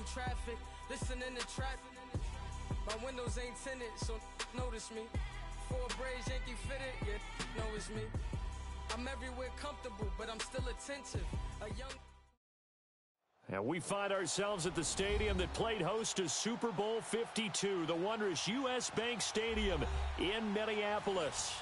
through traffic, listening to traffic. My windows ain't tinted, so notice me. 4 braids, Yankee fitted, yeah, know it's me. I'm everywhere comfortable, but I'm still attentive. A young... And we find ourselves at the stadium that played host to Super Bowl 52, the wondrous U.S. Bank Stadium in Minneapolis.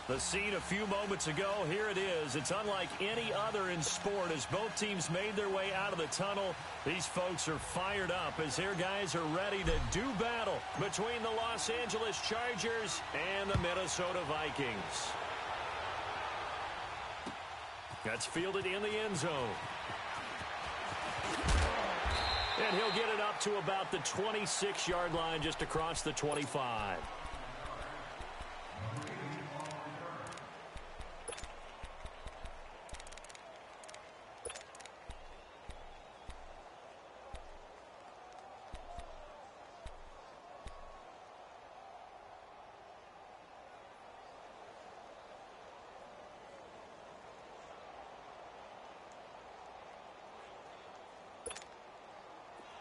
The scene a few moments ago, here it is. It's unlike any other in sport as both teams made their way out of the tunnel. These folks are fired up as their guys are ready to do battle between the Los Angeles Chargers and the Minnesota Vikings. That's fielded in the end zone. And he'll get it up to about the 26-yard line just across the 25.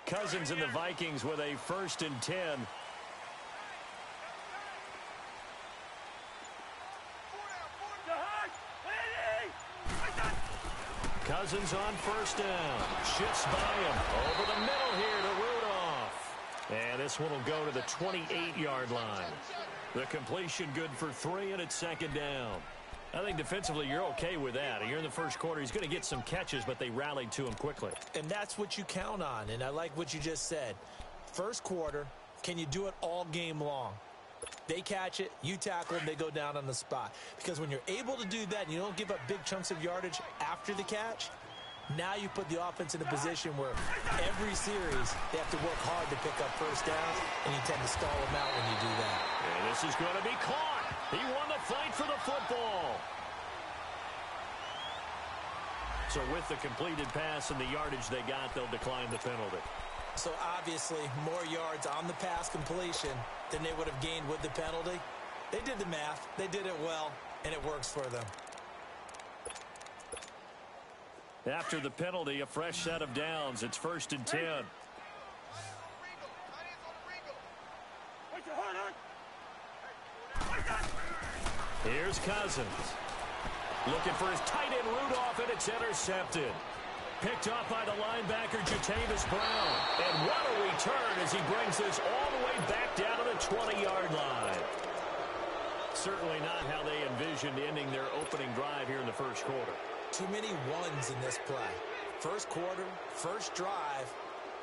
Cousins and the Vikings with a 1st and 10. Cousins on 1st down. Shifts by him. Over the middle here to Rudolph. And this one will go to the 28-yard line. The completion good for 3, and it's 2nd down. I think defensively you're okay with that. You're in the first quarter. He's going to get some catches, but they rallied to him quickly. And that's what you count on, and I like what you just said. First quarter, can you do it all game long? They catch it, you tackle them, they go down on the spot. Because when you're able to do that and you don't give up big chunks of yardage after the catch, now you put the offense in a position where every series they have to work hard to pick up 1st downs, and you tend to stall them out when you do that. And this is going to be caught. He won the fight for the football. So with the completed pass and the yardage they got, they'll decline the penalty. So obviously more yards on the pass completion than they would have gained with the penalty. They did the math. They did it well, and it works for them. After the penalty, a fresh set of downs. It's 1st and 10. Here's Cousins. Looking for his tight end Rudolph, and it's intercepted. Picked up by the linebacker, Jatavis Brown. And what a return as he brings this all the way back down to the 20-yard line. Certainly not how they envisioned ending their opening drive here in the first quarter. Too many ones in this play. First quarter, first drive,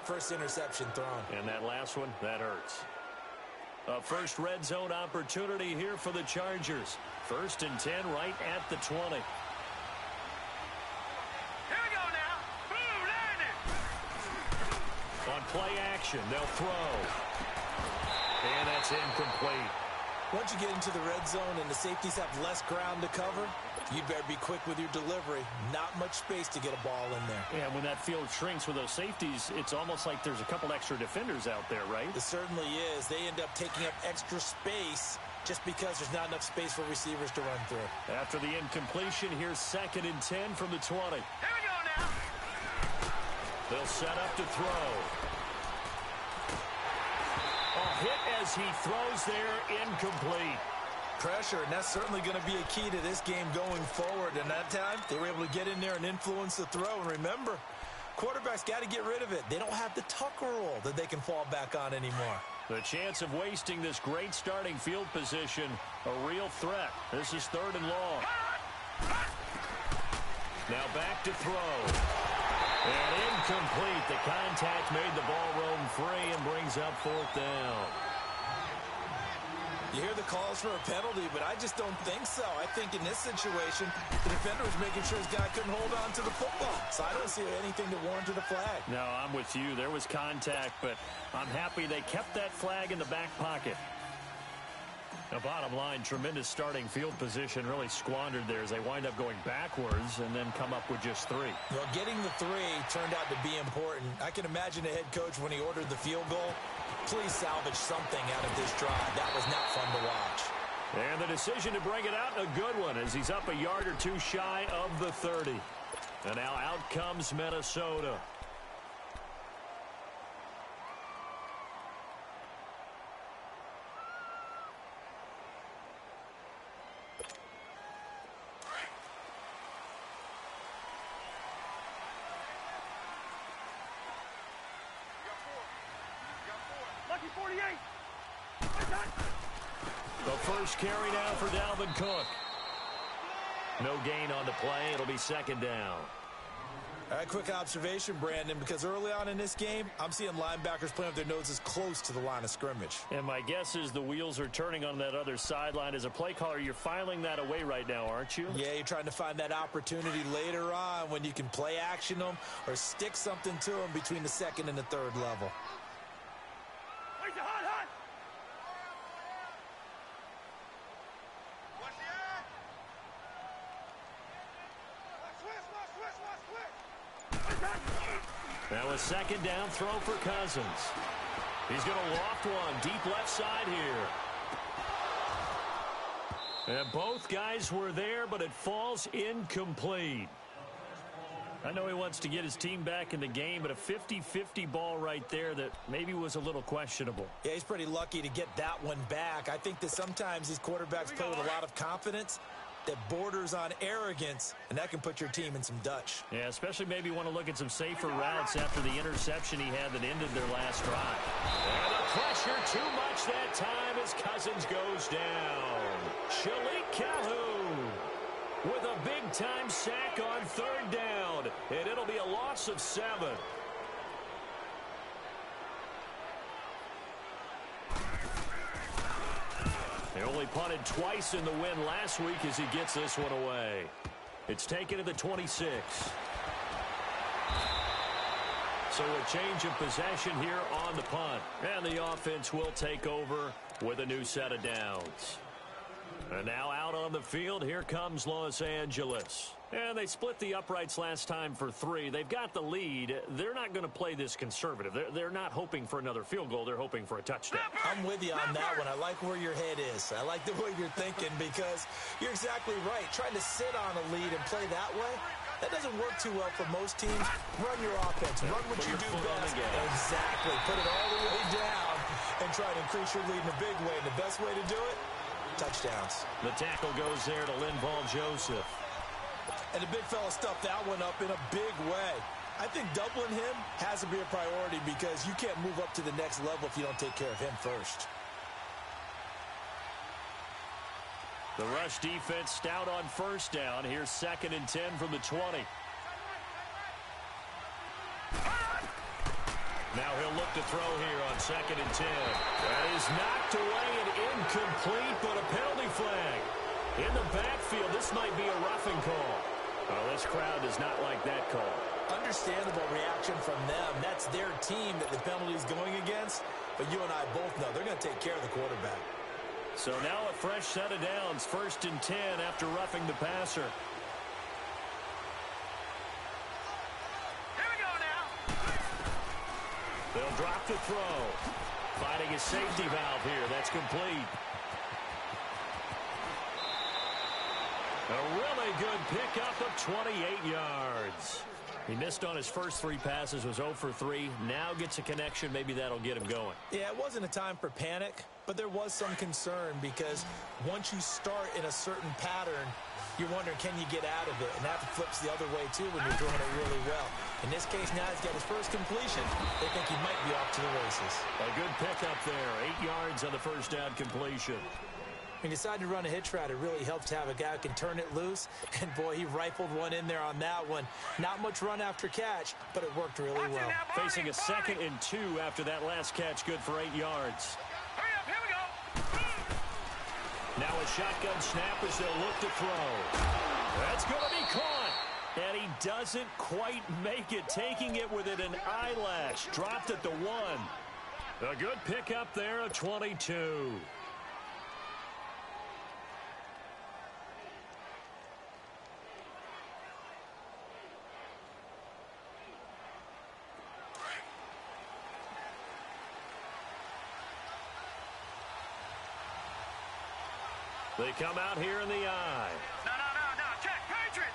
first interception thrown. And that last one, that hurts. A first red zone opportunity here for the Chargers. 1st and 10 right at the 20. Here we go now. Boom, landing. On play action, they'll throw. And that's incomplete. Once you get into the red zone and the safeties have less ground to cover, you better be quick with your delivery. Not much space to get a ball in there. Yeah, when that field shrinks with those safeties, it's almost like there's a couple extra defenders out there, right? It certainly is. They end up taking up extra space just because there's not enough space for receivers to run through. After the incompletion, here's 2nd and 10 from the 20. Here we go now. They'll set up to throw. A hit as he throws there, incomplete. Pressure, and that's certainly going to be a key to this game going forward. And that time, they were able to get in there and influence the throw. And remember, quarterbacks got to get rid of it. They don't have the Tucker rule that they can fall back on anymore. The chance of wasting this great starting field position, a real threat. This is 3rd and long. Now back to throw. And incomplete. The contact made the ball roam free and brings up 4th down. You hear the calls for a penalty, but I just don't think so. I think in this situation, the defender was making sure his guy couldn't hold on to the football. So I don't see anything to warrant a flag. No, I'm with you. There was contact, but I'm happy they kept that flag in the back pocket. The bottom line, tremendous starting field position, really squandered there as they wind up going backwards and then come up with just 3. Well, getting the 3 turned out to be important. I can imagine the head coach when he ordered the field goal. Please salvage something out of this drive. That was not fun to watch. And the decision to bring it out, a good one, as he's up a yard or 2 shy of the 30. And now out comes Minnesota. Lucky 48. The first carry now for Dalvin Cook. No gain on the play. It'll be second down. All right, quick observation, Brandon, because early on in this game, I'm seeing linebackers playing with their noses close to the line of scrimmage. And my guess is the wheels are turning on that other sideline. As a play caller, you're filing that away right now, aren't you? Yeah, you're trying to find that opportunity later on when you can play action them or stick something to them between the second and the third level. Wait, hot, hot. Now a second down throw for Cousins. He's going to loft one deep left side here. And both guys were there, but it falls incomplete. I know he wants to get his team back in the game, but a 50-50 ball right there that maybe was a little questionable. Yeah, he's pretty lucky to get that one back. I think that sometimes these quarterbacks play with a lot of confidence that borders on arrogance, and that can put your team in some Dutch. Yeah, especially maybe want to look at some safer routes after the interception he had that ended their last drive. And the pressure too much that time as Cousins goes down. Shalik Calhoun with a big-time sack on third down, and it'll be a loss of 7. They only punted twice in the win last week as he gets this one away. It's taken to the 26. So a change of possession here on the punt. And the offense will take over with a new set of downs. And now out on the field, here comes Los Angeles. And they split the uprights last time for 3. They've got the lead. They're not going to play this conservative. They're not hoping for another field goal. They're hoping for a touchdown. I'm with you on that one. I like where your head is. I like the way you're thinking because you're exactly right. Trying to sit on a lead and play that way, that doesn't work too well for most teams. Run your offense. Run what you do best. Exactly. Put it all the way down and try to increase your lead in a big way. And the best way to do it, touchdowns. The tackle goes there to Linval Joseph. And the big fella stuffed that one up in a big way. I think doubling him has to be a priority because you can't move up to the next level if you don't take care of him first. The rush defense stout on first down. Here's 2nd and 10 from the 20. Now he'll look to throw here on 2nd and 10. That is knocked away and incomplete, but a penalty flag. In the backfield, this might be a roughing call. Oh, this crowd does not like that call. Understandable reaction from them. That's their team that the penalty's going against. But you and I both know they're going to take care of the quarterback. So now a fresh set of downs. 1st and 10 after roughing the passer. Here we go now. They'll drop the throw. Finding a safety valve here. That's complete. A really good pickup of 28 yards. He missed on his first 3 passes, was 0 for 3. Now gets a connection. Maybe that'll get him going. Yeah, it wasn't a time for panic, but there was some concern because once you start in a certain pattern, you're wondering, can you get out of it? And that flips the other way, too, when you're doing it really well. In this case, now he's got his first completion. They think he might be off to the races. A good pickup there. 8 yards on the first down completion. He decided to run a hitch route. It really helps to have a guy who can turn it loose. And, boy, he rifled one in there on that one. Not much run after catch, but it worked really well. Facing a 2nd and 2 after that last catch, good for 8 yards. Hurry up, here we go. Now a shotgun snap as they'll look to throw. That's going to be caught. And he doesn't quite make it, taking it within an eyelash. Dropped at the 1. A good pickup there, a 22. They come out here in the eye. No. Check. Patriot.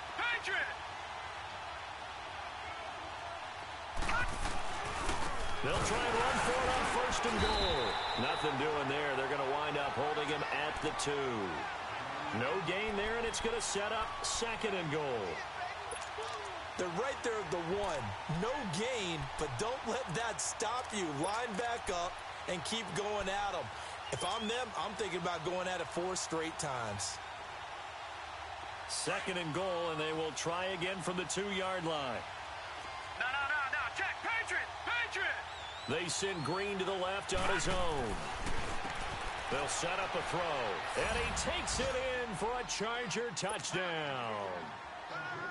They'll try and run for it on 1st and goal. Nothing doing there. They're going to wind up holding him at the 2. No gain there, and it's going to set up 2nd and goal. They're right there at the 1. No gain, but don't let that stop you. Line back up and keep going at them. If I'm them, I'm thinking about going at it 4 straight times. 2nd and goal, and they will try again from the 2-yard line. No. Check. Patriot. They send Green to the left on his own. They'll set up a throw, and he takes it in for a Charger touchdown.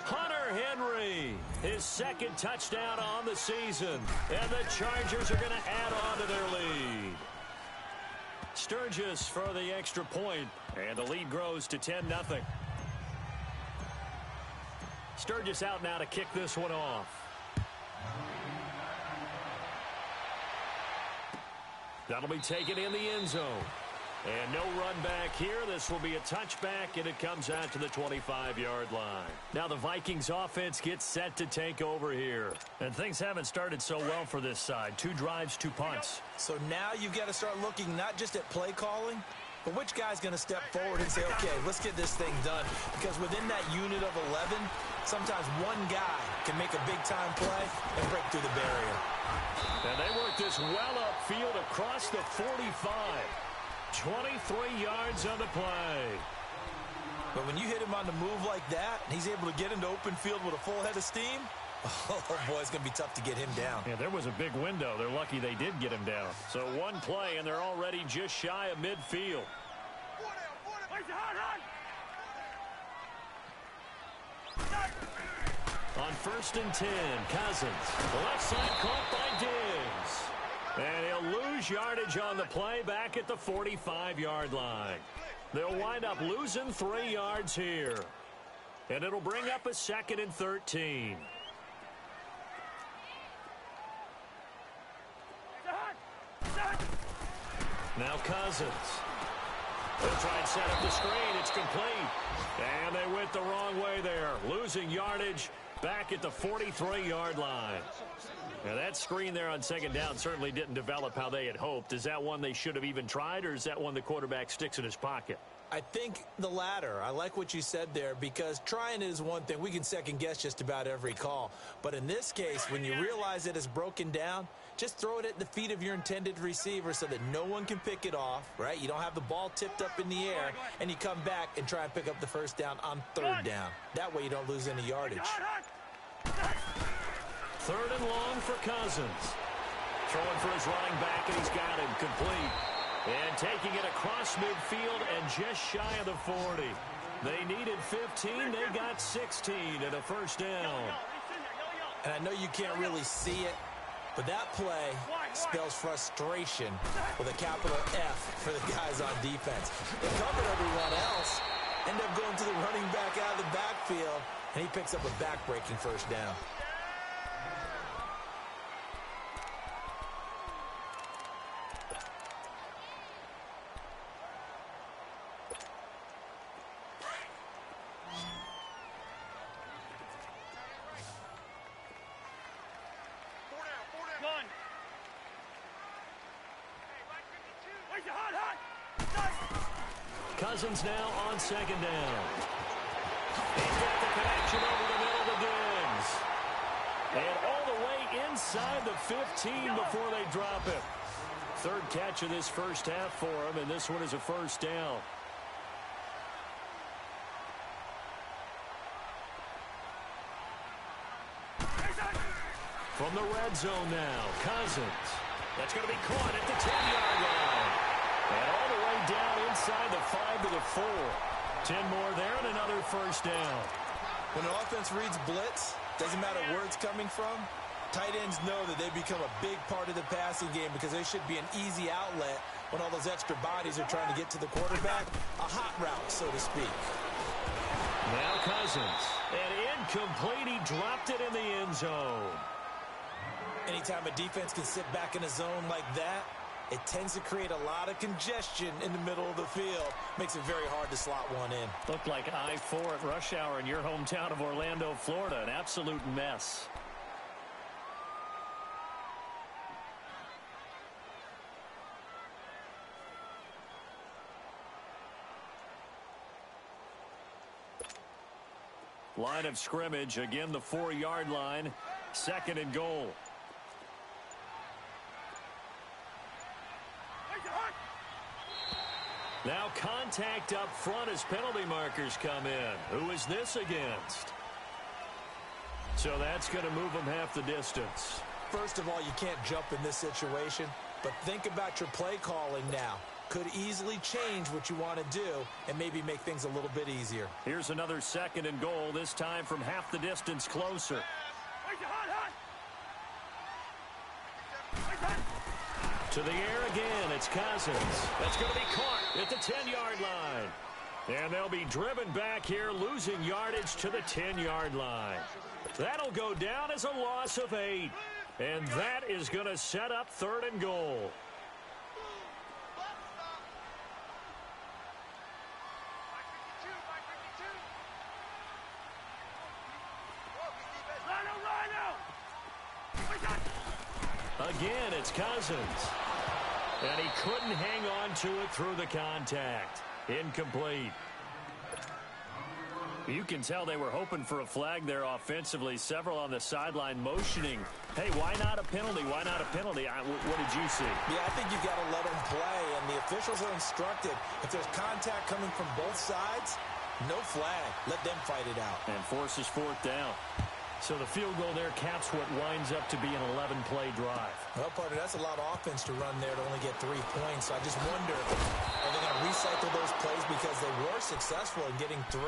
Hunter Henry, his 2nd touchdown on the season, and the Chargers are going to add on to their lead. Sturgis for the extra point, and the lead grows to 10-0. Sturgis out now to kick this one off. That'll be taken in the end zone. And no run back here. This will be a touchback, and it comes out to the 25-yard line. Now the Vikings offense gets set to take over here. And things haven't started so well for this side. 2 drives, 2 punts. So now you've got to start looking not just at play calling, but which guy's going to step forward and say, okay, let's get this thing done. Because within that unit of 11, sometimes one guy can make a big-time play and break through the barrier. And they work this well upfield across the 45. 23 yards on the play. But when you hit him on the move like that, and he's able to get into open field with a full head of steam, oh, boy, it's going to be tough to get him down. Yeah, there was a big window. They're lucky they did get him down. So 1 play, and they're already just shy of midfield. On 1st and 10, Cousins. The left side caught by Diggs. And he'll lose yardage on the play back at the 45-yard line. They'll wind up losing 3 yards here. And it'll bring up a 2nd and 13. Now Cousins. They'll try and set up the screen. It's complete. And they went the wrong way there. Losing yardage back at the 43-yard line. Now that screen there on 2nd down certainly didn't develop how they had hoped. Is that one they should have even tried, or is that one the quarterback sticks in his pocket? I think the latter. I like what you said there, because trying it is one thing. We can second-guess just about every call. But in this case, when you realize it is broken down, just throw it at the feet of your intended receiver so that no one can pick it off, right? You don't have the ball tipped up in the air, and you come back and try and pick up the 1st down on 3rd down. That way you don't lose any yardage. 3rd and long for Cousins. Throwing for his running back, and he's got him complete. And taking it across midfield and just shy of the 40. They needed 15. They got 16 and a 1st down. And I know you can't really see it, but that play spells frustration with a capital F for the guys on defense. They covered everyone else, end up going to the running back out of the backfield, and he picks up a back-breaking 1st down. Cousins now on 2nd down. He's got the connection over the middle to Diggs. And all the way inside the 15 before they drop it. 3rd catch of this 1st half for him, and this one is a 1st down. From the red zone now, Cousins. That's going to be caught at the 10-yard line. And all the way down inside the 5 to the 4. 10 more there and another 1st down. When an offense reads blitz, doesn't matter where it's coming from, tight ends know that they become a big part of the passing game because they should be an easy outlet when all those extra bodies are trying to get to the quarterback. A hot route, so to speak. Now Cousins. And incomplete. He dropped it in the end zone. Anytime a defense can sit back in a zone like that, it tends to create a lot of congestion in the middle of the field. Makes it very hard to slot one in. Looked like I-4 at rush hour in your hometown of Orlando, Florida. An absolute mess. Line of scrimmage, again the 4-yard line. 2nd and goal. Now contact up front as penalty markers come in. Who is this against? So that's going to move them half the distance. First of all, you can't jump in this situation, but think about your play calling now. Could easily change what you want to do and maybe make things a little bit easier. Here's another 2nd and goal, this time from half the distance closer. To the air again, it's Cousins. That's going to be caught at the 10-yard line. And they'll be driven back here, losing yardage to the 10-yard line. That'll go down as a loss of 8. And that is going to set up 3rd and goal. Again, it's Cousins. And he couldn't hang on to it through the contact. Incomplete. You can tell they were hoping for a flag there offensively. Several on the sideline motioning. Hey, why not a penalty? Why not a penalty? What did you see? Yeah, I think you've got to let them play, and the officials are instructed. If there's contact coming from both sides, no flag. Let them fight it out. And forces 4th down. So the field goal there caps what winds up to be an 11-play drive. Well, partner, that's a lot of offense to run there to only get 3 points. So I just wonder, are they going to recycle those plays because they were successful in getting 3?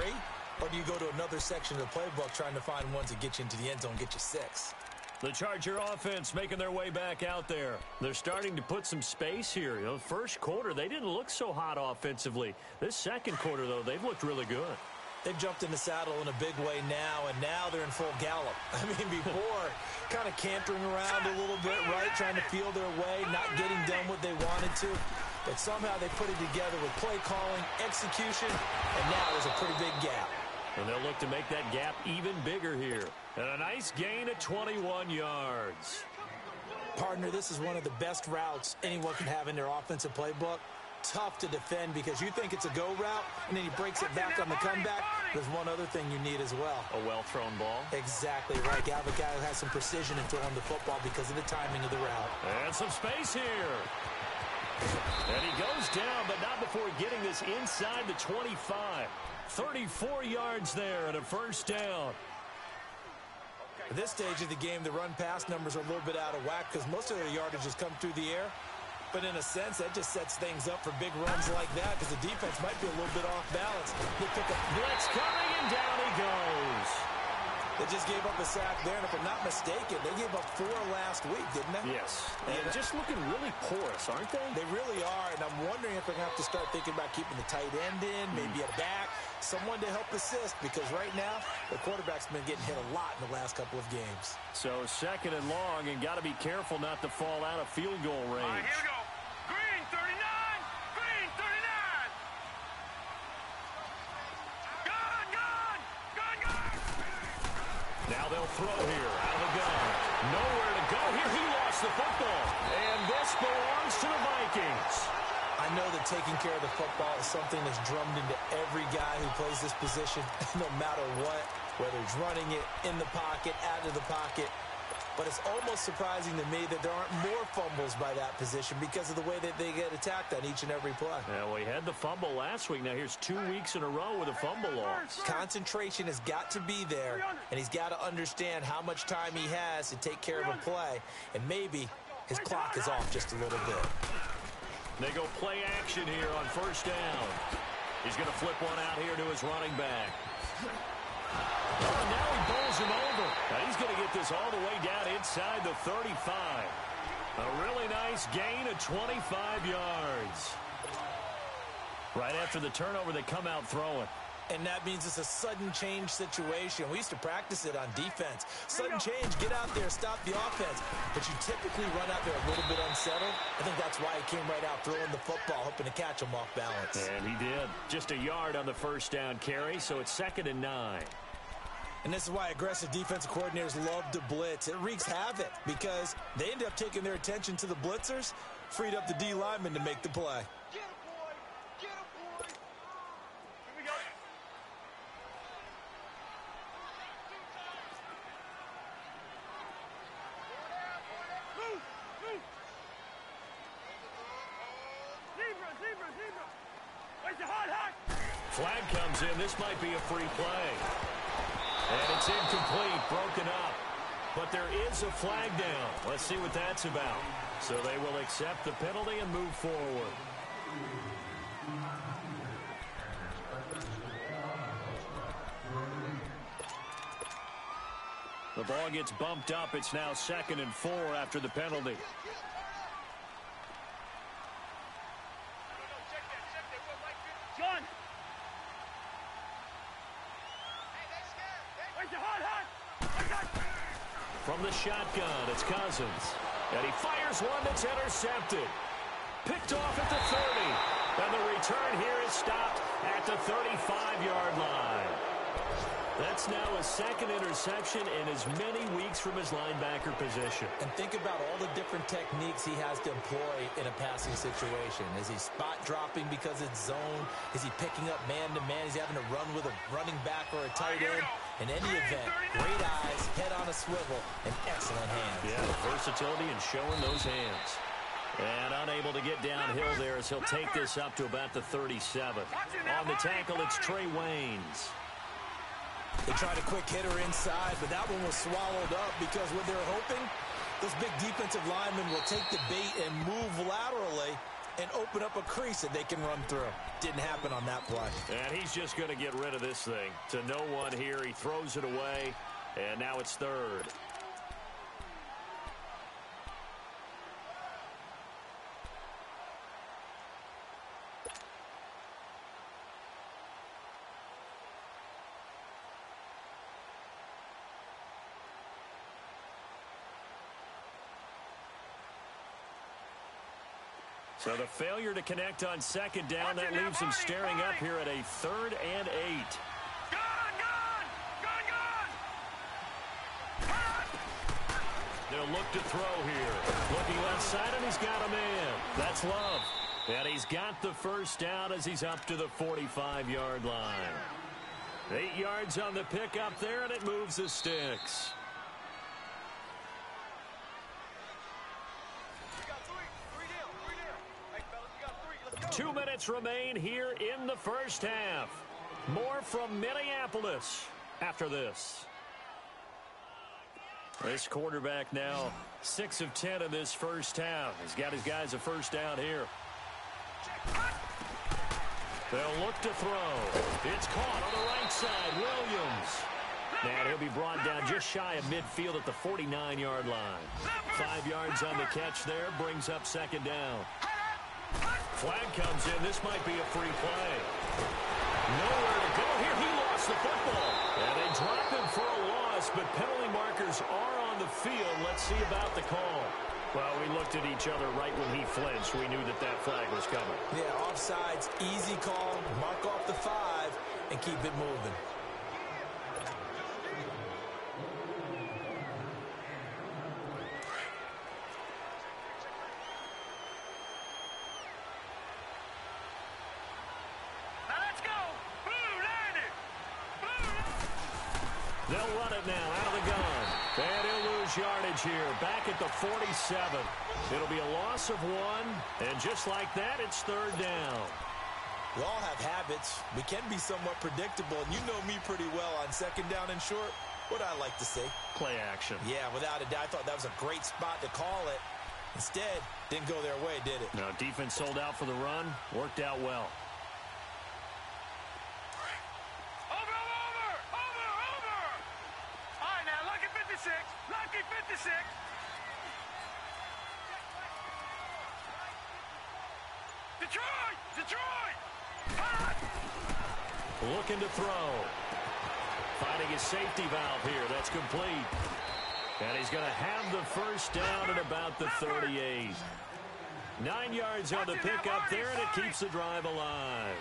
Or do you go to another section of the playbook trying to find ones that get you into the end zone, get you 6? The Charger offense making their way back out there. They're starting to put some space here. You know, first quarter, they didn't look so hot offensively. This second quarter, though, they've looked really good. They've jumped in the saddle in a big way now, and now they're in full gallop. I mean, before, kind of cantering around a little bit, right, trying to feel their way, not getting done what they wanted to. But somehow they put it together with play calling, execution, and now there's a pretty big gap. And they'll look to make that gap even bigger here. And a nice gain at 21 yards. Partner, this is one of the best routes anyone can have in their offensive playbook. Tough to defend because you think it's a go route, and then he breaks it back on the comeback. There's one other thing you need as well. A well-thrown ball. Exactly right. You have a guy who has some precision in throwing the football because of the timing of the route. And some space here. And he goes down, but not before getting this inside the 25. 34 yards there and a 1st down. At this stage of the game, the run-pass numbers are a little bit out of whack because most of their yardage has come through the air. But in a sense, that just sets things up for big runs like that because the defense might be a little bit off balance. They pick up blitz coming, and down he goes. They just gave up a sack there, and if I'm not mistaken, they gave up 4 last week, didn't they? Yes. And just looking really porous, aren't they? They really are, and I'm wondering if they're going to have to start thinking about keeping the tight end in, maybe a back, someone to help assist, because right now, the quarterback's been getting hit a lot in the last couple of games. So 2nd and long, and got to be careful not to fall out of field goal range. All right, here we go. Green 39! Green 39! Gun! Gun! Gun! Gun! Now they'll throw here out of the gun. Nowhere to go here. He lost the football. And this belongs to the Vikings. I know that taking care of the football is something that's drummed into every guy who plays this position, no matter what, whether it's running it, in the pocket, out of the pocket. But it's almost surprising to me that there aren't more fumbles by that position because of the way that they get attacked on each and every play. Yeah, we had the fumble last week. Now here's 2 weeks in a row with a fumble loss. Concentration has got to be there, and he's got to understand how much time he has to take care of a play, and maybe his clock is off just a little bit. They go play action here on 1st down. He's going to flip one out here to his running back. Oh, now he bowls him over. Now he's going to get this all the way down inside the 35. A really nice gain of 25 yards. Right after the turnover, they come out throwing. And that means it's a sudden change situation. We used to practice it on defense. Sudden change, get out there, stop the offense. But you typically run out there a little bit unsettled. I think that's why he came right out throwing the football, hoping to catch him off balance. And he did. Just a yard on the 1st down carry, so it's 2nd and 9. And this is why aggressive defensive coordinators love to blitz. It wreaks havoc because they end up taking their attention to the blitzers, freed up the D lineman to make the play. Flag comes in. This might be a free play. And it's incomplete, broken up. But there is a flag down. Let's see what that's about. So they will accept the penalty and move forward. The ball gets bumped up. It's now 2nd and 4 after the penalty. From the shotgun, it's Cousins. And he fires one that's intercepted. Picked off at the 30. And the return here is stopped at the 35-yard line. That's now a 2nd interception in as many weeks from his linebacker position. And think about all the different techniques he has to employ in a passing situation. Is he spot dropping because it's zone? Is he picking up man-to-man? Is he having to run with a running back or a tight end? In any event, great eyes, head on a swivel, and excellent hands. Yeah, versatility and showing those hands. And unable to get downhill there as he'll take this up to about the 37. On the tackle, it's Trey Waynes. They tried a quick hitter inside, but that one was swallowed up because what they're hoping, those big defensive linemen will take the bait and move laterally and open up a crease that they can run through. Didn't happen on that play. And he's just going to get rid of this thing. To no one here, he throws it away, and now it's 3rd. So the failure to connect on 2nd down, that leaves him staring up here at a 3rd and 8. They'll look to throw here. Looking left side, and he's got a man. That's Love. And he's got the first down as he's up to the 45-yard line. 8 yards on the pickup there, and it moves the sticks. 2 minutes remain here in the first half. More from Minneapolis after this. This quarterback now 6 of 10 in this first half. He's got his guys a first down here. They'll look to throw. It's caught on the right side. Williams. And he'll be brought down just shy of midfield at the 49-yard line. 5 yards on the catch there. Brings up 2nd down. Flag comes in. This might be a free play. Nowhere to go here. He lost the football. And they drop him for a loss, but penalty markers are on the field. Let's see about the call. Well, we looked at each other right when he flinched. We knew that that flag was coming. Yeah, offsides, easy call. Mark off the 5 and keep it moving. They'll run it now out of the gun. And he'll lose yardage here. Back at the 47. It'll be a loss of 1. And just like that, it's 3rd down. We all have habits. We can be somewhat predictable. And you know me pretty well on 2nd down and short. What I like to see. Play action. Yeah, without a doubt. I thought that was a great spot to call it. Instead, didn't go their way, did it? No, defense sold out for the run. Worked out well. Looking to throw. Finding his safety valve here. That's complete. And he's going to have the first down at about the 38. 9 yards on the pickup there, and it keeps the drive alive.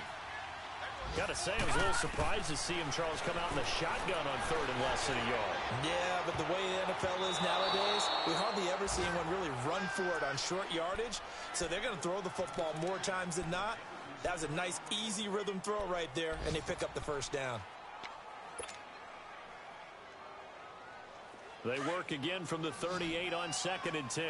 Got to say, I was a little surprised to see him, Charles, come out in the shotgun on 3rd and less than a yard. Yeah, but the way the NFL is nowadays, we hardly ever see anyone really run for it on short yardage. So they're going to throw the football more times than not. That was a nice, easy rhythm throw right there, and they pick up the first down. They work again from the 38 on 2nd and 10.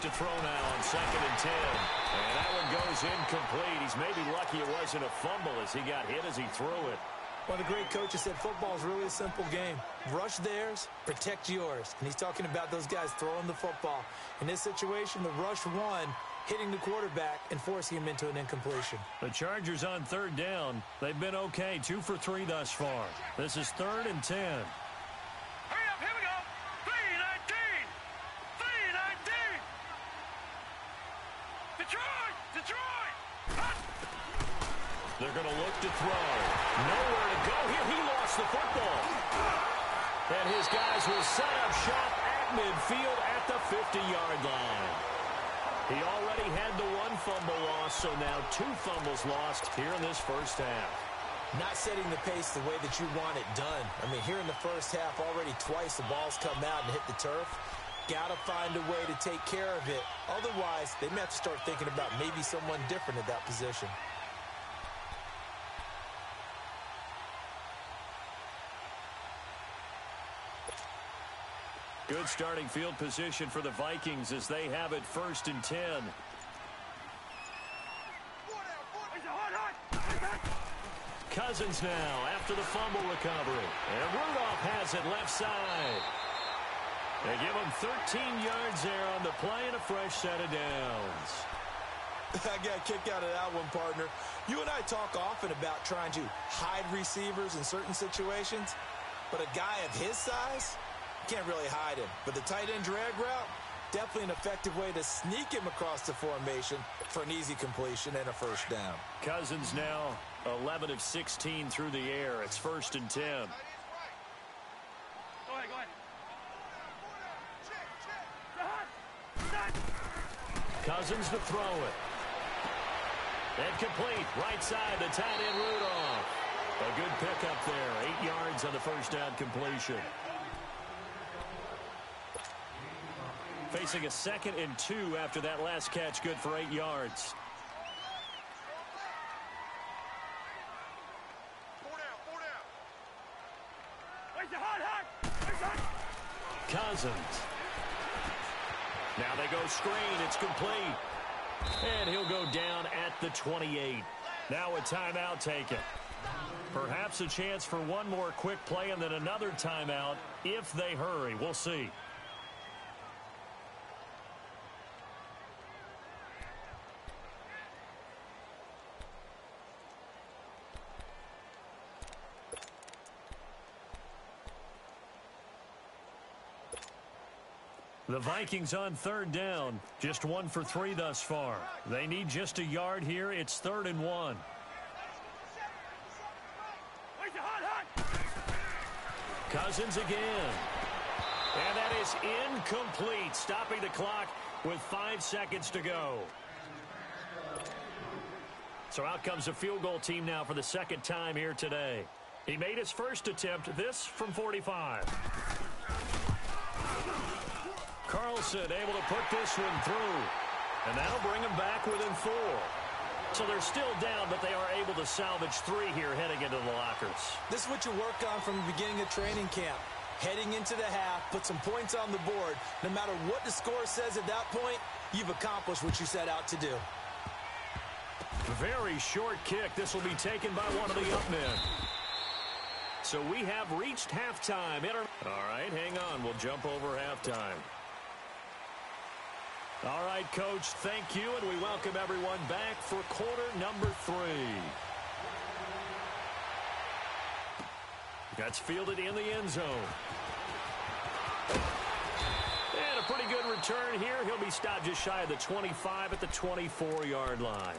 to throw now on 2nd and 10. And that one goes incomplete. He's maybe lucky it wasn't a fumble as he got hit as he threw it. One of the great coaches said football is really a simple game. Rush theirs, protect yours. And he's talking about those guys throwing the football. In this situation, the rush won, hitting the quarterback and forcing him into an incompletion. The Chargers on 3rd down. They've been okay, 2 for 3 thus far. This is 3rd and 10. Hurry up, here we go. 3-19. 3-19. Detroit! Detroit! Hot! They're going to look to throw. Nowhere to go here. He lost the football. And his guys will set up shop at midfield at the 50-yard line. He already had the 1 fumble loss, so now 2 fumbles lost here in this first half. Not setting the pace the way that you want it done. I mean, here in the first half, already twice the ball's come out and hit the turf. Got to find a way to take care of it. Otherwise, they may have to start thinking about maybe someone different at that position. Good starting field position for the Vikings as they have it 1st and 10. Cousins now after the fumble recovery. And Rudolph has it left side. They give him 13 yards there on the play and a fresh set of downs. I got a kick out of that one, partner. You and I talk often about trying to hide receivers in certain situations, but a guy of his size, can't really hide him. But the tight end drag route, definitely an effective way to sneak him across the formation for an easy completion and a first down. Cousins now 11 of 16 through the air. It's 1st and 10. Go ahead, go ahead. Cousins to throw it. And complete. Right side, the tight end Rudolph. A good pickup there. 8 yards on the first down completion. Facing a 2nd and 2 after that last catch, good for 8 yards. Cousins. Now they go screen. It's complete. And he'll go down at the 28. Now a timeout taken. Perhaps a chance for one more quick play and then another timeout if they hurry. We'll see. The Vikings on 3rd down. Just 1 for 3 thus far. They need just a yard here. It's 3rd and 1. Cousins again. And that is incomplete, stopping the clock with 5 seconds to go. So out comes a field goal team now for the 2nd time here today. He made his first attempt, this from 45. Carlson able to put this one through. And that'll bring him back within 4. So they're still down, but they are able to salvage 3 here heading into the lockers. This is what you work on from the beginning of training camp. Heading into the half, put some points on the board. No matter what the score says at that point, you've accomplished what you set out to do. Very short kick. This will be taken by one of the up men. So we have reached halftime. All right, hang on. We'll jump over halftime. All right, Coach, thank you, and we welcome everyone back for quarter number 3. That's fielded in the end zone. And a pretty good return here. He'll be stopped just shy of the 25 at the 24-yard line.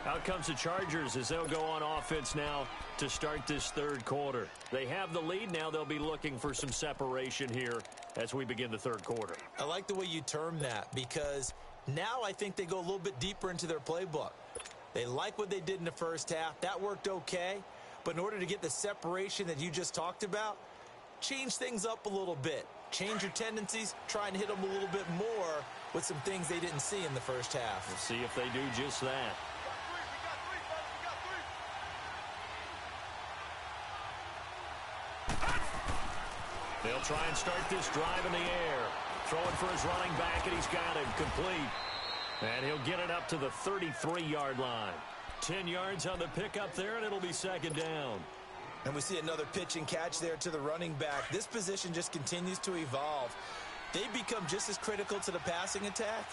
Out comes the Chargers as they'll go on offense now to start this 3rd quarter. They have the lead. Now they'll be looking for some separation here as we begin the 3rd quarter. I like the way you term that because now I think they go a little bit deeper into their playbook. They like what they did in the first half. That worked okay. But in order to get the separation that you just talked about, change things up a little bit. Change your tendencies, try and hit them a little bit more with some things they didn't see in the first half. We'll see if they do just that. They'll try and start this drive in the air. throwing for his running back, and he's got him complete. And he'll get it up to the 33-yard line. 10 yards on the pickup there, and it'll be second down. And we see another pitch and catch there to the running back. This position just continues to evolve. They become just as critical to the passing attack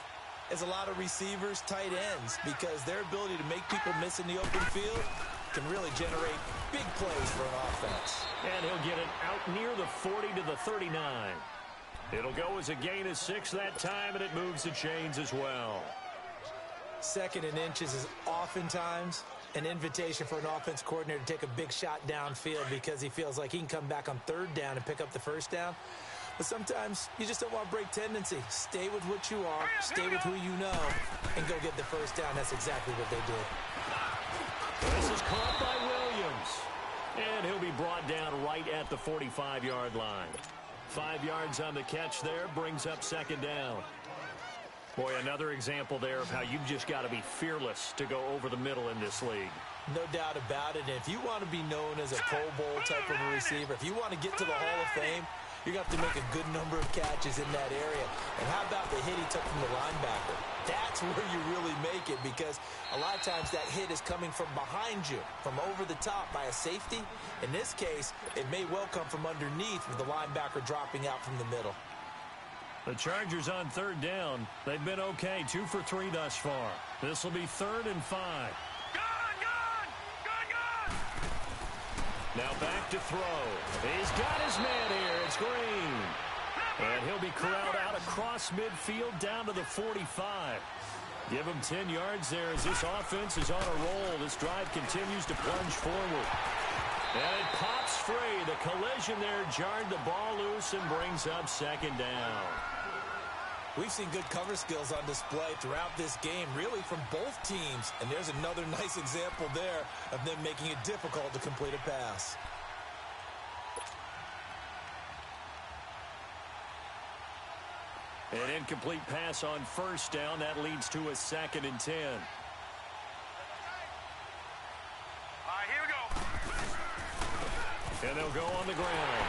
as a lot of receivers, tight ends, because their ability to make people miss in the open field can really generate big plays for an offense. And he'll get it out near the 40 to the 39. It'll go as a gain of 6 that time, and it moves the chains as well. Second and inches is oftentimes an invitation for an offense coordinator to take a big shot downfield because he feels like he can come back on third down and pick up the first down. But sometimes you just don't want to break tendency. Stay with what you are, stay with who you know, and go get the first down. That's exactly what they did. This is caught by Williams. And he'll be brought down right at the 45-yard line. 5 yards on the catch there, brings up second down. Boy, another example there of how you've just got to be fearless to go over the middle in this league. No doubt about it. And if you want to be known as a Pro Bowl type of a receiver, if you want to get to the Hall of Fame, you're going to have to make a good number of catches in that area. And how about the hit he took from the linebacker? That's where you really make it, because a lot of times that hit is coming from behind you, from over the top by a safety. In this case, it may well come from underneath with the linebacker dropping out from the middle. The Chargers on third down. They've been okay, 2 for 3 thus far. This will be 3rd and 5. Now back to throw. He's got his man here. It's Green. And he'll be corralled out across midfield down to the 45. Give him 10 yards there as this offense is on a roll. This drive continues to plunge forward. And it pops free. The collision there jarred the ball loose and brings up second down. We've seen good cover skills on display throughout this game, really from both teams. And there's another nice example there of them making it difficult to complete a pass. An incomplete pass on first down. That leads to a 2nd and 10. All right, here we go. And they'll go on the ground.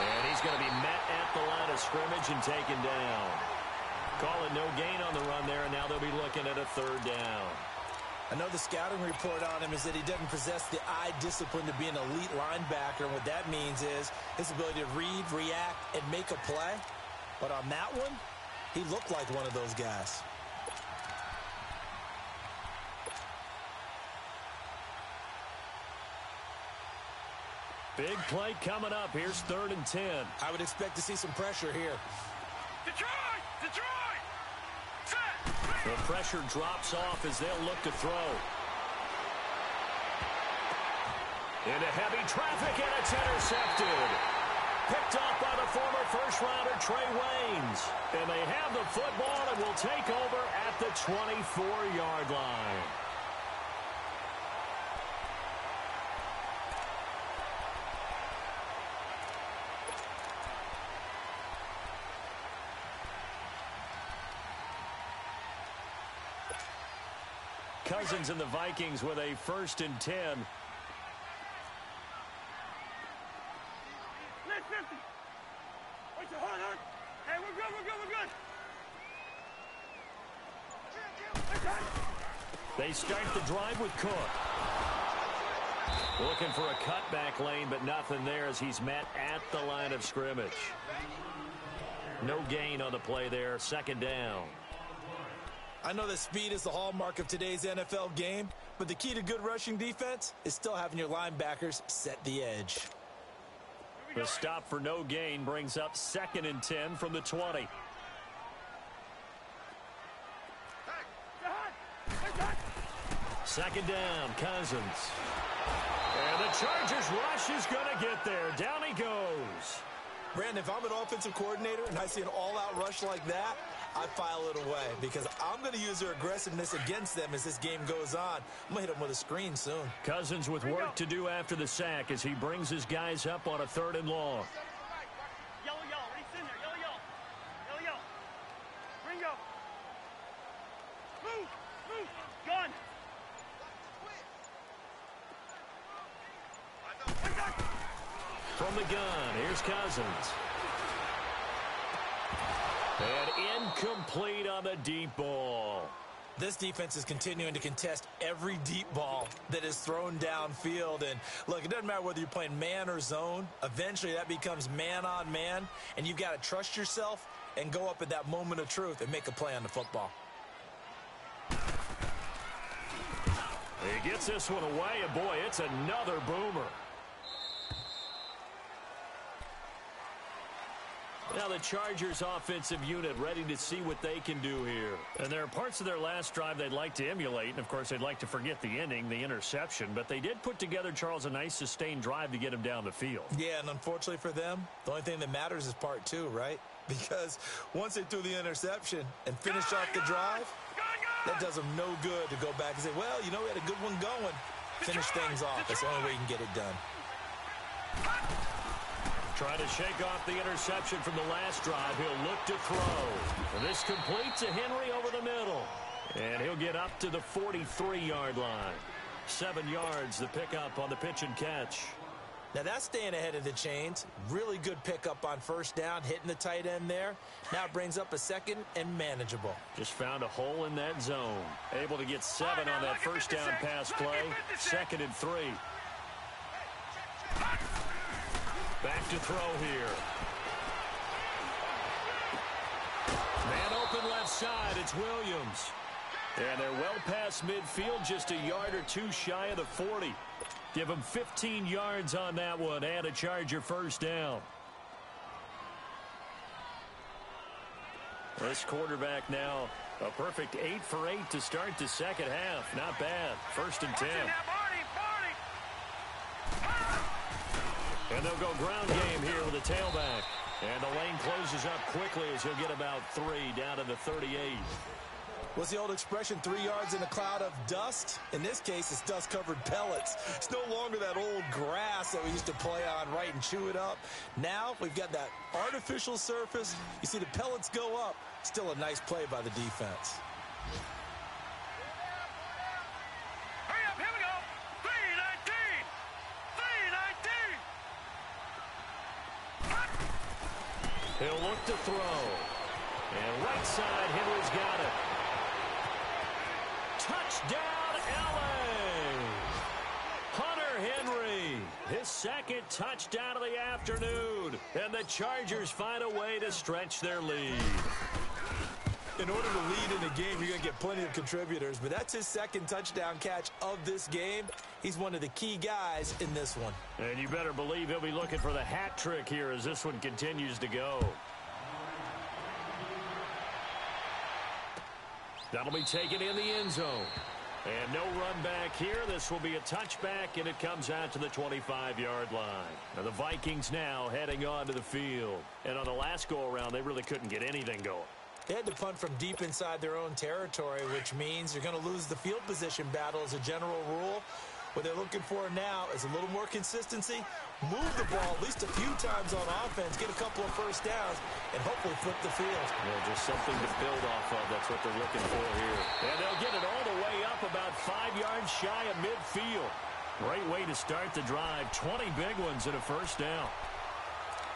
And he's going to be met at the line of scrimmage and taken down. Calling no gain on the run there, and now they'll be looking at a 3rd down. I know the scouting report on him is that he doesn't possess the eye discipline to be an elite linebacker, and what that means is his ability to read, react, and make a play. But on that one, he looked like one of those guys. Big play coming up. Here's 3rd and 10. I would expect to see some pressure here. Detroit! Detroit! Set! The pressure drops off as they'll look to throw. Into heavy traffic, and it's intercepted. Picked off by the former first-rounder Trey Waynes. And they have the football and will take over at the 24-yard line. Cousins and the Vikings with a 1st and 10. Wait, hold on. Hey, we're good, we're good, we're good. They start the drive with Cook. Looking for a cutback lane, but nothing there as he's met at the line of scrimmage. No gain on the play there, 2nd down. I know that speed is the hallmark of today's NFL game, but the key to good rushing defense is still having your linebackers set the edge. The stop for no gain brings up 2nd and 10 from the 20. Second down, Cousins. And the Chargers rush is going to get there. Down he goes. Brandon, if I'm an offensive coordinator and I see an all-out rush like that, I file it away because I'm going to use their aggressiveness against them as this game goes on. I'm going to hit them with a screen soon. Cousins with work to do after the sack as he brings his guys up on a 3rd and long. Yellow, yellow. Reach in there. Yellow, yellow. Yellow, yellow. Ringo. Move. Move. Gun. From the gun, here's Cousins. And incomplete on the deep ball. This defense is continuing to contest every deep ball that is thrown downfield. And, look, it doesn't matter whether you're playing man or zone. Eventually, that becomes man-on-man, and you've got to trust yourself and go up at that moment of truth and make a play on the football. He gets this one away, and, boy, it's another boomer. Now the Chargers offensive unit ready to see what they can do here. And there are parts of their last drive they'd like to emulate, and of course they'd like to forget the inning, the interception, but they did put together, Charles, a nice sustained drive to get him down the field. Yeah, and unfortunately for them, the only thing that matters is part two, right? Because once they threw the interception and finished off the drive, that does them no good to go back and say, well, you know, we had a good one going. Finish things off. That's the only way you can get it done. Trying to shake off the interception from the last drive. He'll look to throw. And this completes to Henry over the middle. And he'll get up to the 43-yard line. 7 yards the pickup on the pitch and catch. Now that's staying ahead of the chains. Really good pickup on first down, hitting the tight end there. Now it brings up a second and manageable. Just found a hole in that zone. Able to get 7 on that first down pass play. 2nd and 3. Back to throw here. Man open left side. It's Williams. And they're well past midfield, just a yard or two shy of the 40. Give them 15 yards on that one and a Charger first down. This quarterback now a perfect 8 for 8 to start the second half. Not bad. 1st and 10. And they'll go ground game here with a tailback. And the lane closes up quickly as he'll get about 3 down to the 38. What's the old expression, 3 yards in a cloud of dust? In this case, it's dust-covered pellets. It's no longer that old grass that we used to play on, right, and chew it up. Now we've got that artificial surface. You see the pellets go up. Still a nice play by the defense. Hurry up, here we go. 3-19. He'll look to throw. And right side, Henry's got it. Touchdown, L.A. Hunter Henry, his 2nd touchdown of the afternoon. And the Chargers find a way to stretch their lead. In order to lead in a game, you're going to get plenty of contributors, but that's his 2nd touchdown catch of this game. He's one of the key guys in this one. And you better believe he'll be looking for the hat trick here as this one continues to go. That'll be taken in the end zone. And no run back here. This will be a touchback, and it comes out to the 25-yard line. Now the Vikings now heading onto the field. And on the last go-around, they really couldn't get anything going. They had to punt from deep inside their own territory, which means you're going to lose the field position battle as a general rule. What they're looking for now is a little more consistency, move the ball at least a few times on offense, get a couple of first downs, and hopefully flip the field. Yeah, just something to build off of. That's what they're looking for here. And they'll get it all the way up about 5 yards shy of midfield. Great way to start the drive. 20 big ones and a first down.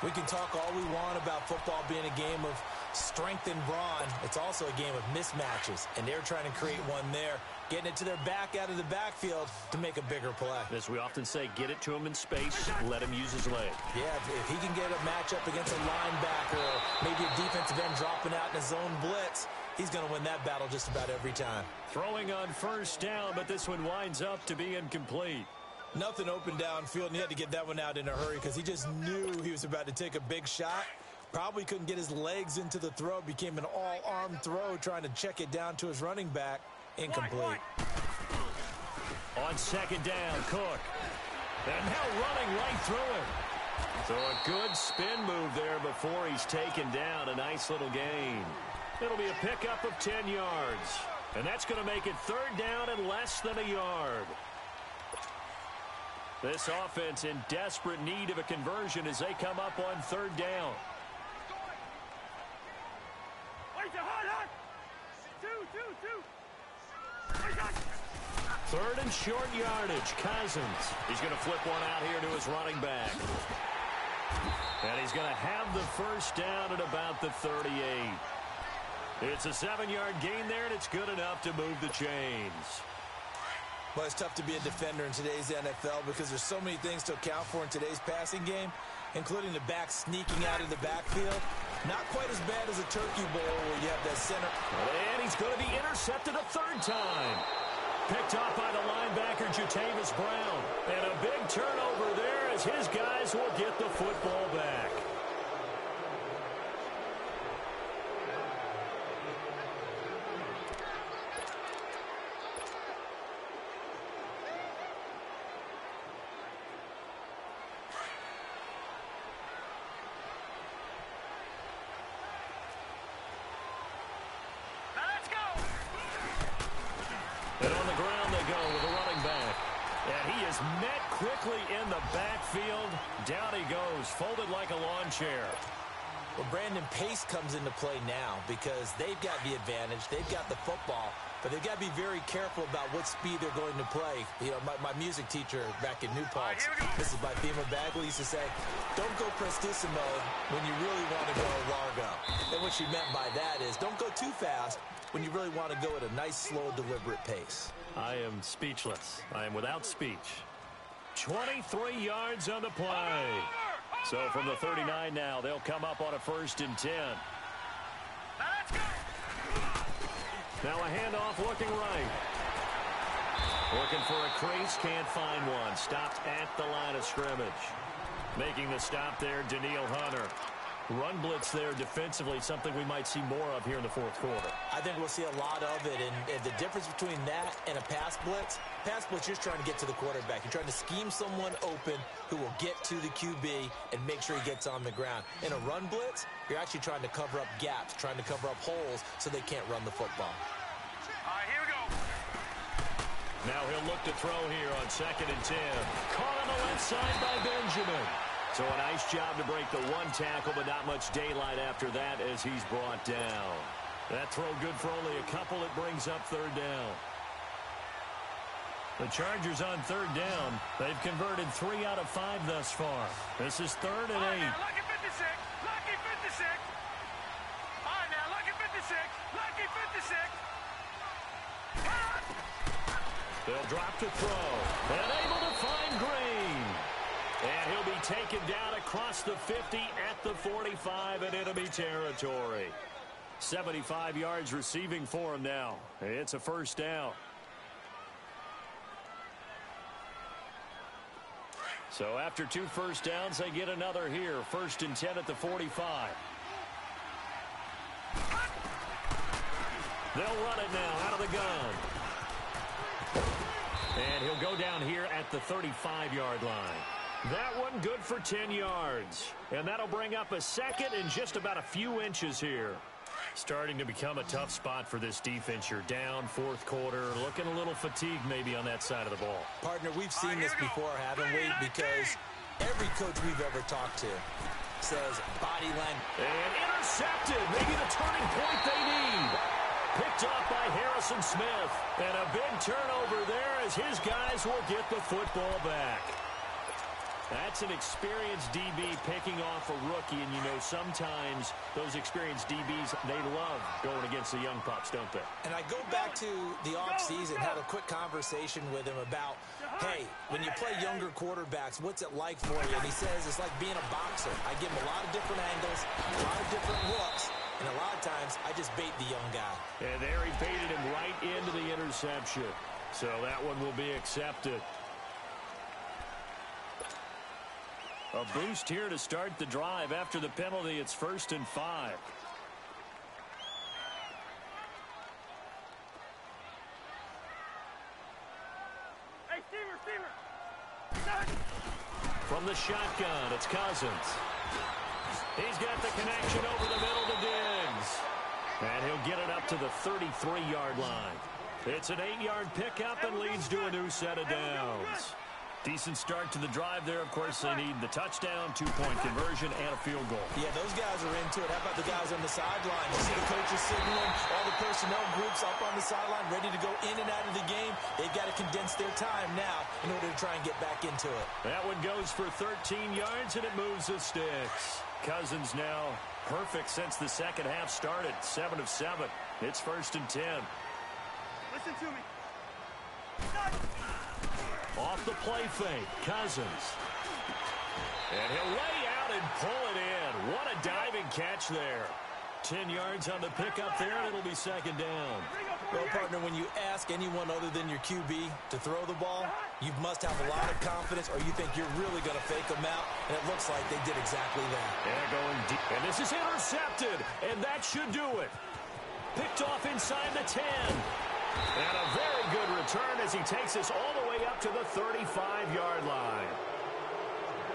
We can talk all we want about football being a game of strength and brawn. It's also a game of mismatches, and they're trying to create one there, getting it to their back out of the backfield to make a bigger play. As we often say, get it to him in space, let him use his leg. Yeah, if he can get a matchup against a linebacker or maybe a defensive end dropping out in a zone blitz, he's going to win that battle just about every time. Throwing on first down, but this one winds up to be incomplete. Nothing open downfield, and he had to get that one out in a hurry because he just knew he was about to take a big shot. Probably couldn't get his legs into the throw. Became an all-arm throw trying to check it down to his running back. Incomplete. On 2nd down, Cook. And now running right through him. So a good spin move there before he's taken down. A nice little gain. It'll be a pickup of 10 yards. And that's going to make it 3rd down and less than a yard. This offense in desperate need of a conversion as they come up on 3rd down. Third and short yardage. Cousins. He's going to flip one out here to his running back. And he's going to have the first down at about the 38. It's a 7-yard gain there, and it's good enough to move the chains. Well, it's tough to be a defender in today's NFL because there's so many things to account for in today's passing game, including the back sneaking out of the backfield. Not quite as bad as a turkey bowl where you have that center. And he's going to be intercepted a third time. Picked off by the linebacker, Jatavis Brown. And a big turnover there as his guys will get the football back. And on the ground they go with a running back. And he is met quickly in the backfield. Down he goes, folded like a lawn chair. Well, Brandon, pace comes into play now because they've got the advantage. They've got the football, but they've got to be very careful about what speed they're going to play. You know, my music teacher back in New Paltz, this is by Beamer Bagley, used to say, don't go prestissimo when you really want to go largo. And what she meant by that is don't go too fast when you really want to go at a nice, slow, deliberate pace. I am speechless. I am without speech. 23 yards on the play. So from the 39 now, they'll come up on a 1st and 10. Now a handoff looking right. Looking for a crease, can't find one. Stopped at the line of scrimmage. Making the stop there, Daniil Hunter. Run blitz there defensively, something we might see more of here in the 4th quarter. I think we'll see a lot of it, and the difference between that and a pass blitz, you're trying to get to the quarterback. You're trying to scheme someone open who will get to the QB and make sure he gets on the ground. In a run blitz, you're actually trying to cover up gaps, trying to cover up holes so they can't run the football. All right, here we go. Now he'll look to throw here on 2nd and 10. Caught on the left side by Benjamin. So a nice job to break the one tackle, but not much daylight after that as he's brought down. That throw good for only a couple. It brings up 3rd down. The Chargers on 3rd down. They've converted 3 out of 5 thus far. This is 3rd and 8. All right, now, lucky 56. Lucky 56. All right, now, lucky 56. Lucky 56. They'll drop to throw. And able to find Green. And he'll be taken down across the 50 at the 45 in enemy territory. 75 yards receiving for him now. It's a 1st down. So after 2 first downs, they get another here. 1st and 10 at the 45. They'll run it now out of the gun. And he'll go down here at the 35-yard line. That one good for 10 yards. And that'll bring up a 2nd and just about a few inches here. Starting to become a tough spot for this defense. You're down 4th quarter, looking a little fatigued maybe on that side of the ball. Partner, we've seen this before, haven't we? Because every coach we've ever talked to says body language. And intercepted. Maybe the turning point they need. Picked off by Harrison Smith. And a big turnover there as his guys will get the football back. That's an experienced DB picking off a rookie, and you know sometimes those experienced DBs, they love going against the young pups, don't they? And I go back to the offseason, had a quick conversation with him about, hey, when you play younger quarterbacks, what's it like for you? And he says it's like being a boxer. I give him a lot of different angles, a lot of different looks, and a lot of times I just bait the young guy. And there he baited him right into the interception. So that one will be accepted. A boost here to start the drive. After the penalty, it's 1st and 5. Hey, Steamer. From the shotgun, it's Cousins. He's got the connection over the middle to Diggs. And he'll get it up to the 33-yard line. It's an 8-yard pickup and leads to a new set of downs. Decent start to the drive there. Of course, they need the touchdown, 2-point conversion, and a field goal. Yeah, those guys are into it. How about the guys on the sideline? You see the coaches signaling, all the personnel groups up on the sideline, ready to go in and out of the game. They've got to condense their time now in order to try and get back into it. That one goes for 13 yards, and it moves the sticks. Cousins now perfect since the second half started, 7 of 7. It's 1st and 10. Listen to me. Off the play fake, Cousins. And he'll lay out and pull it in. What a diving catch there. 10 yards on the pickup there, and it'll be 2nd down. Well, partner, when you ask anyone other than your QB to throw the ball, you must have a lot of confidence, or you think you're really going to fake them out, and it looks like they did exactly that. Yeah, going deep. And this is intercepted, and that should do it. Picked off inside the 10. And a very good return as he takes us all the way up to the 35-yard line.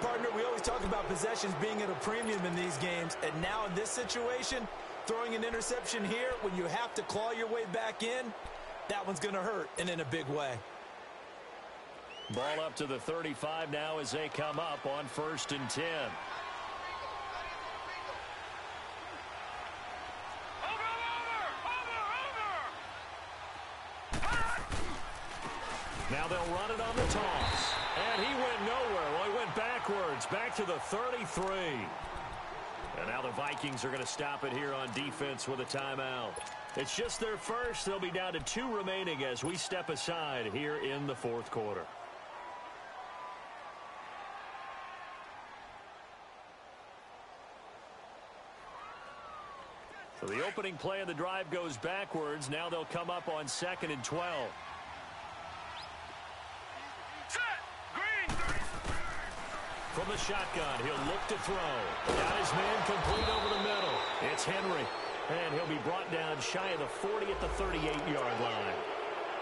Partner, we always talk about possessions being at a premium in these games, and now in this situation, throwing an interception here when you have to claw your way back in, that one's going to hurt, and in a big way. Ball up to the 35 now as they come up on 1st and 10. Now they'll run it on the toss. And he went nowhere. Well, he went backwards, back to the 33. And now the Vikings are going to stop it here on defense with a timeout. It's just their first. They'll be down to 2 remaining as we step aside here in the 4th quarter. So the opening play of the drive goes backwards. Now they'll come up on 2nd and 12. From the shotgun, he'll look to throw. Got his man complete over the middle. It's Henry. And he'll be brought down shy of the 40 at the 38-yard line.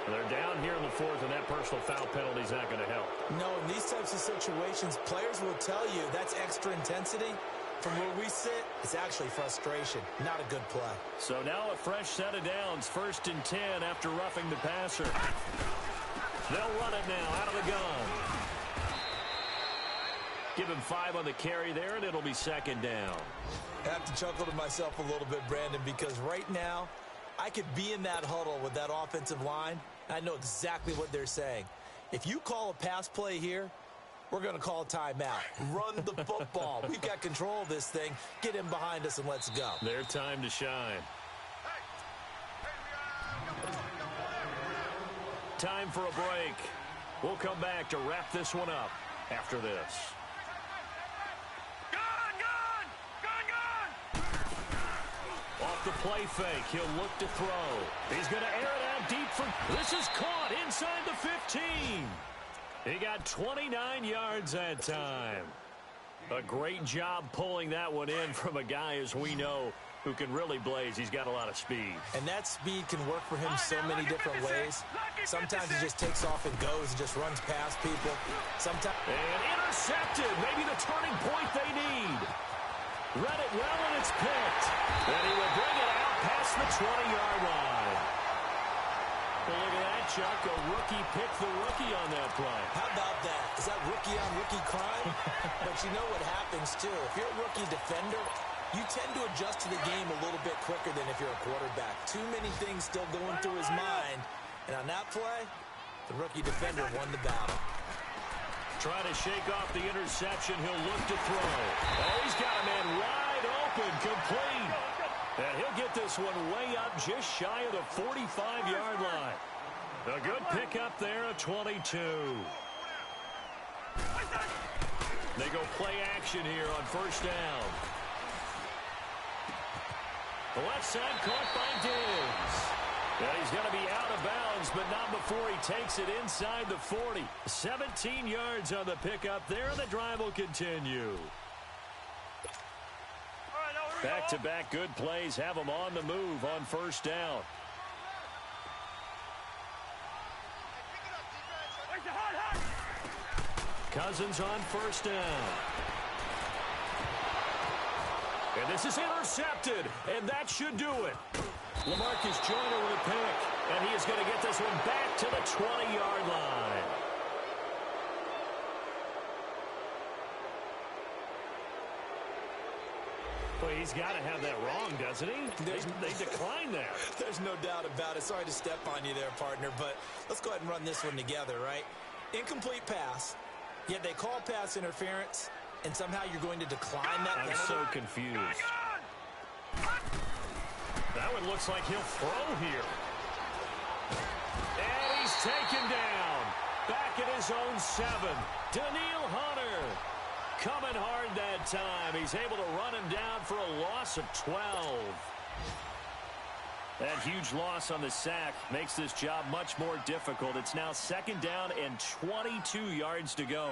They're down here in the 4th, and that personal foul penalty is not going to help. No, in these types of situations, players will tell you that's extra intensity. From where we sit, it's actually frustration, not a good play. So now a fresh set of downs, 1st and 10 after roughing the passer. They'll run it now out of the gun. Give him 5 on the carry there, and it'll be 2nd down. I have to chuckle to myself a little bit, Brandon, because right now I could be in that huddle with that offensive line. I know exactly what they're saying. If you call a pass play here, we're going to call a timeout. Run the football. We've got control of this thing. Get him behind us and let's go. Their time to shine. Time for a break. We'll come back to wrap this one up after this. Off the play fake, he'll look to throw. He's going to air it out deep for... This is caught inside the 15. He got 29 yards that time. A great job pulling that one in from a guy, as we know, who can really blaze. He's got a lot of speed. And that speed can work for him so many different ways. Sometimes he just takes off and goes and just runs past people. Sometimes... And intercepted. Maybe the turning point they need. Read it well, and it's picked. And he will bring it out past the 20-yard line. Well, look at that, Chuck. A rookie picked the rookie on that play. How about that? Is that rookie-on-rookie crime? But you know what happens, too. If you're a rookie defender, you tend to adjust to the game a little bit quicker than if you're a quarterback. Too many things still going through his mind. And on that play, the rookie defender won the battle. Trying to shake off the interception. He'll look to throw. Oh, he's got a man wide open, complete. And he'll get this one way up just shy of the 45-yard line. A good pickup there, a 22. They go play action here on 1st down. The left side caught by Diggs. And he's going to be out of bounds, but not before he takes it inside the 40. 17 yards on the pickup there, and the drive will continue. Back-to-back good plays have them on the move on 1st down. Cousins on 1st down. And this is intercepted, and that should do it. LaMarcus Joyner with a pick, and he is going to get this one back to the 20-yard line. Well, he's got to have that wrong, doesn't he? They declined that. There's no doubt about it. Sorry to step on you there, partner, but let's go ahead and run this one together, right? Incomplete pass, yet they call pass interference, and somehow you're going to decline that penalty. I'm so confused. That one looks like he'll throw here. And he's taken down. Back at his own 7. Daniil Hunter coming hard that time. He's able to run him down for a loss of 12. That huge loss on the sack makes this job much more difficult. It's now 2nd down and 22 yards to go.